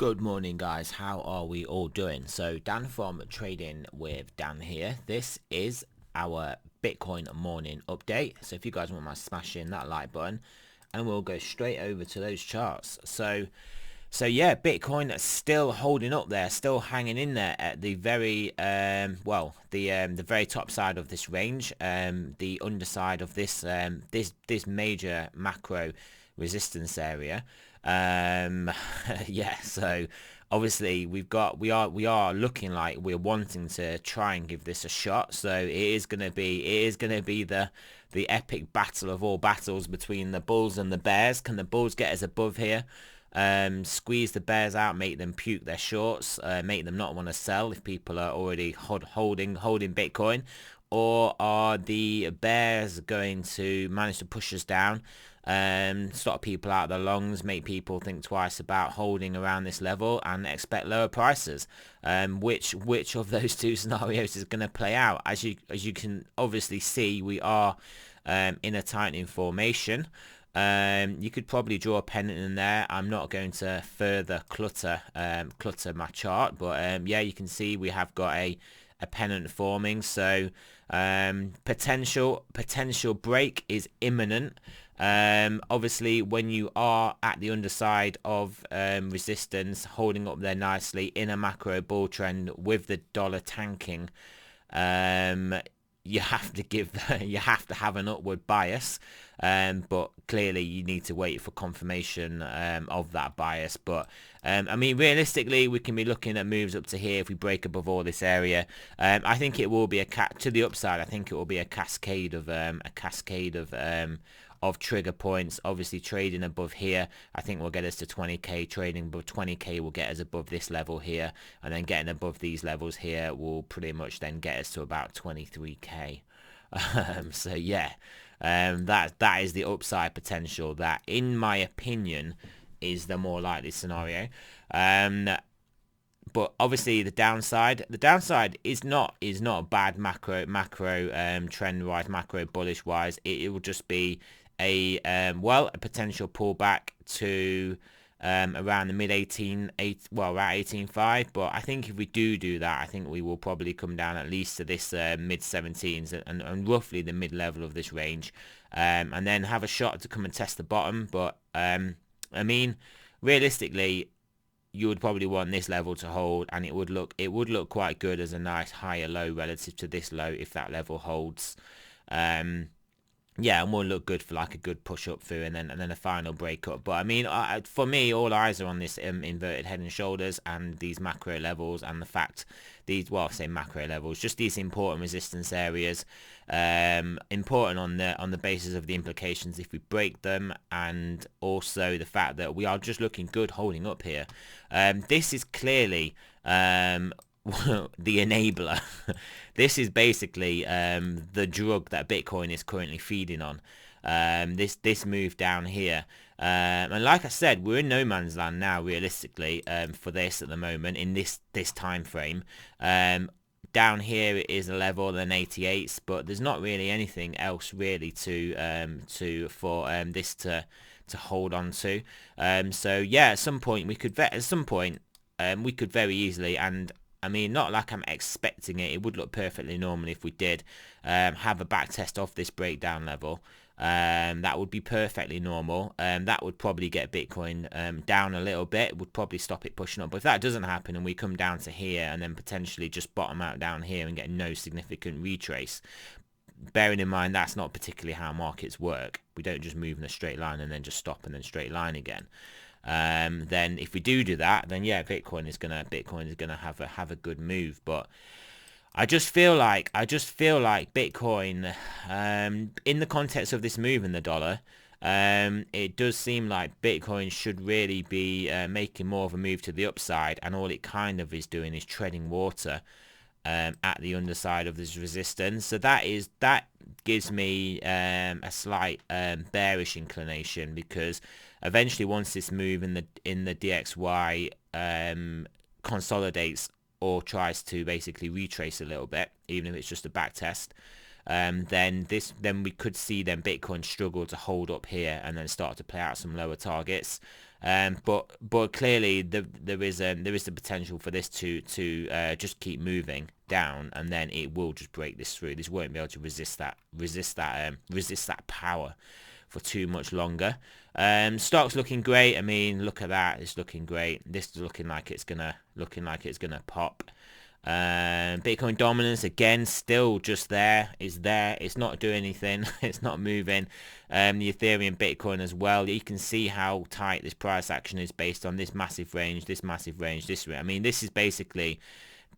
Good morning, guys. How are we all doing? So Dan from Trading with Dan here. This is our Bitcoin morning update. So if you guys want to smash in that like button, and we'll go straight over to those charts. So yeah, Bitcoin is still holding up there, still hanging in there at the very the very top side of this range, the underside of this this major macro resistance area. Yeah, so obviously we are looking like we're wanting to try and give this a shot. So it is gonna be the epic battle of all battles between the bulls and the bears. Can the bulls get us above here? Squeeze the bears out, make them puke their shorts, make them not want to sell if people are already holding Bitcoin, or are the bears going to manage to push us down, stop people out of the longs, make people think twice about holding around this level and expect lower prices? Which of those two scenarios is going to play out? As you can obviously see, we are in a tightening formation. You could probably draw a pennant in there. I'm not going to further clutter my chart, but yeah, you can see we have got a pennant forming. So potential break is imminent. Obviously, when you are at the underside of resistance, holding up there nicely in a macro bull trend with the dollar tanking, you have to have an upward bias, but clearly you need to wait for confirmation of that bias. But I mean, realistically, we can be looking at moves up to here if we break above all this area. I think it will be to the upside. I think it will be a cascade of trigger points. Obviously, trading above here, I think will get us to 20k. Trading above 20k will get us above this level here, and then getting above these levels here will pretty much then get us to about 23k. So yeah, that is the upside potential. That, in my opinion, is the more likely scenario. But obviously the downside is not a bad macro trend wise, macro bullish wise. It will just be a potential pullback to around the mid 18.5. But I think if we do that, I think we will probably come down at least to this mid 17s and roughly the mid level of this range, and then have a shot to come and test the bottom. But I mean, realistically, you would probably want this level to hold, and it would look quite good as a nice higher low relative to this low if that level holds. Yeah, and will look good for like a good push up through, and then a final break up. But I mean, for me, all eyes are on this inverted head and shoulders and these macro levels, and the fact these, well, I say macro levels, just these important resistance areas, important on the basis of the implications if we break them, and also the fact that we are just looking good holding up here. This is clearly the enabler. This is basically the drug that Bitcoin is currently feeding on. This move down here, and like I said, we're in no man's land now realistically for this at the moment in this time frame. Down here it is a level than 88s, but there's not really anything else really to this to hold on to. So yeah, at some point we could very easily, and I mean, not like I'm expecting it. It would look perfectly normal if we did have a back test off this breakdown level. That would be perfectly normal. That would probably get Bitcoin down a little bit. Would probably stop it pushing up. But if that doesn't happen and we come down to here and then potentially just bottom out down here and get no significant retrace, bearing in mind that's not particularly how markets work. We don't just move in a straight line and then just stop and then straight line again. Then if we do that, then yeah, Bitcoin is gonna have a good move. But I just feel like Bitcoin, in the context of this move in the dollar, it does seem like Bitcoin should really be making more of a move to the upside, and all it kind of is doing is treading water at the underside of this resistance. So that gives me a slight bearish inclination, because eventually once this move in the DXY consolidates or tries to basically retrace a little bit, even if it's just a back test, then we could see then Bitcoin struggle to hold up here and then start to play out some lower targets. But clearly there is the potential for this to just keep moving down, and then it will just break this through. This won't be able to resist that power for too much longer. Stock's looking great. I mean, look at that. It's looking great. This is looking like it's gonna pop. Bitcoin dominance again, still just there. It's not doing anything. It's not moving. The Ethereum, Bitcoin as well. You can see how tight this price action is based on this massive range, this range. I mean, this is basically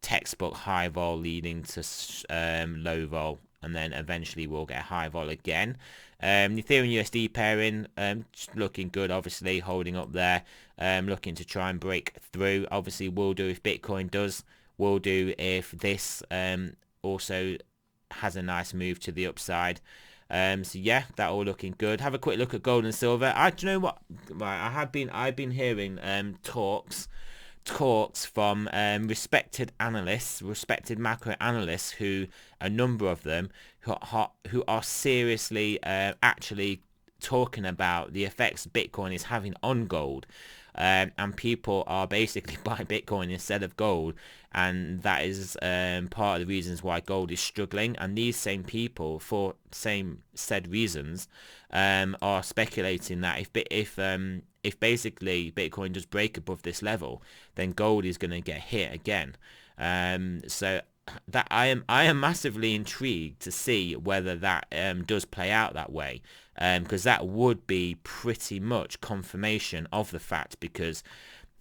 textbook high vol leading to low vol, and then eventually we'll get high vol again. The Ethereum USD pairing just looking good, obviously holding up there, looking to try and break through. Obviously will do if Bitcoin does, will do if this also has a nice move to the upside. So yeah, that all looking good. Have a quick look at gold and silver. Do you know what? Right, I've been hearing talks from respected macro analysts, who a number of them who are seriously actually talking about the effects Bitcoin is having on gold, and people are basically buying Bitcoin instead of gold, and that is part of the reasons why gold is struggling. And these same people, for said reasons, are speculating that if basically Bitcoin does break above this level, then gold is going to get hit again. So that I am massively intrigued to see whether that does play out that way, because that would be pretty much confirmation of the fact, because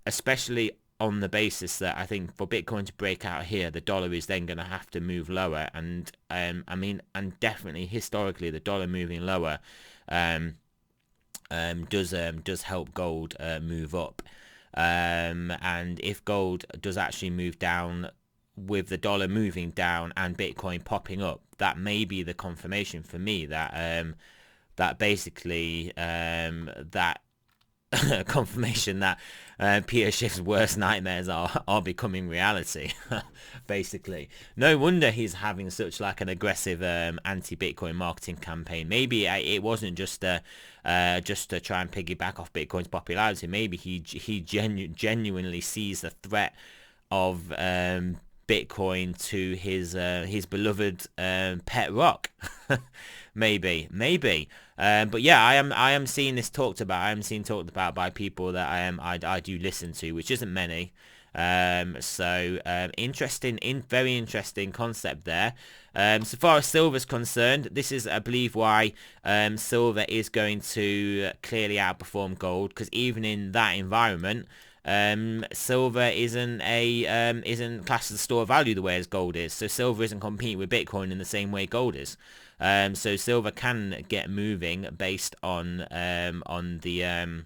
especially on the basis that I think for Bitcoin to break out here, the dollar is then going to have to move lower, and I mean, and definitely historically the dollar moving lower does help gold move up, and if gold does actually move down with the dollar moving down and Bitcoin popping up, that may be the confirmation for me that that basically that confirmation that Peter Schiff's worst nightmares are becoming reality. Basically, no wonder he's having such like an aggressive anti-Bitcoin marketing campaign. Maybe it wasn't just to try and piggyback off Bitcoin's popularity. Maybe he genuinely sees the threat of Bitcoin to his beloved pet rock. maybe. But yeah, I am seeing this talked about. I am seeing talked about by people that I do listen to, which isn't many. So very interesting concept there. So far as silver's concerned, this is, I believe, why silver is going to clearly outperform gold, because even in that environment, silver isn't classed as a store of value the way as gold is. So silver isn't competing with Bitcoin in the same way gold is. So silver can get moving based on the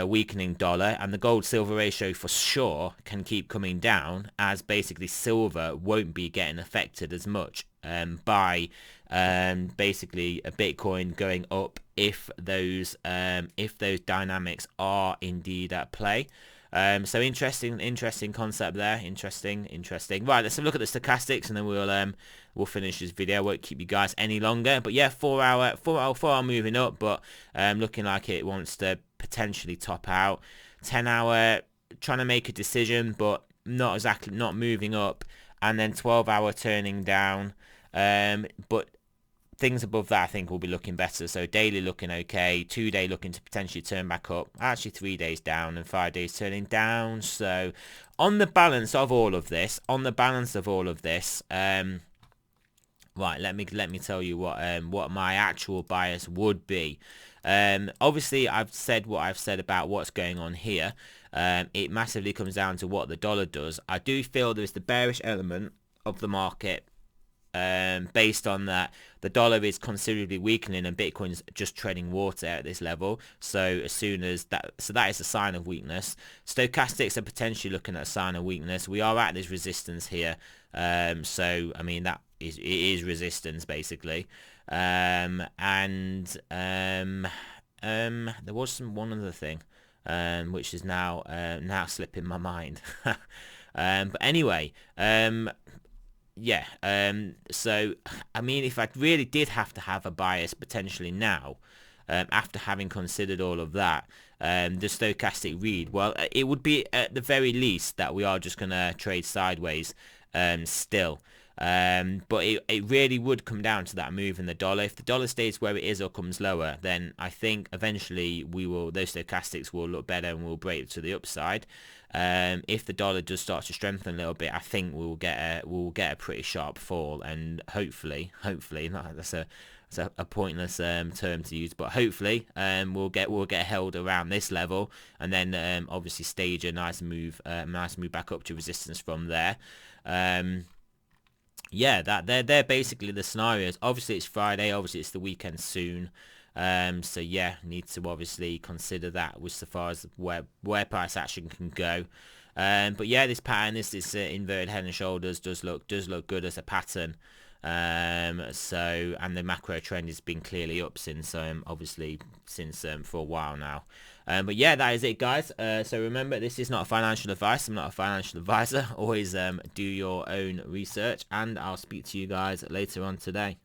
weakening dollar, and the gold silver ratio for sure can keep coming down, as basically silver won't be getting affected as much by basically a Bitcoin going up if those dynamics are indeed at play. So interesting concept there. Interesting. Right, let's have a look at the stochastics, and then we'll finish this video. I won't keep you guys any longer. But yeah, 4 hour moving up, but looking like it wants to potentially top out. 10 hour trying to make a decision, but not moving up, and then 12 hour turning down. But things above that I think will be looking better. So daily looking okay, 2 day looking to potentially turn back up, actually 3 days down and 5 days turning down. So on the balance of all of this, right, let me tell you what my actual bias would be. Obviously I've said what I've said about what's going on here. It massively comes down to what the dollar does. I do feel there's the bearish element of the market, based on that the dollar is considerably weakening and Bitcoin's just treading water at this level. So as soon as that is a sign of weakness. Stochastics are potentially looking at a sign of weakness. We are at this resistance here, so I mean it is resistance basically. And there was one other thing which is now slipping my mind. But anyway, yeah, so I mean, if I really did have to have a bias potentially now, after having considered all of that, the stochastic read, well, it would be at the very least that we are just going to trade sideways still. But it really would come down to that move in the dollar. If the dollar stays where it is or comes lower, then I think eventually those stochastics will look better and we'll break to the upside. If the dollar does start to strengthen a little bit, I think we'll get a pretty sharp fall, and hopefully, that's a pointless term to use, but hopefully we'll get held around this level, and then obviously stage a nice move back up to resistance from there. Yeah, they're basically the scenarios. Obviously it's Friday, obviously it's the weekend soon. So yeah, need to obviously consider that as far as where price action can go. But yeah, this pattern, this inverted head and shoulders does look good as a pattern. So, and the macro trend has been clearly up since obviously since for a while now. But yeah, that is it, guys. So remember, this is not financial advice. I'm not a financial advisor. Always do your own research, and I'll speak to you guys later on today.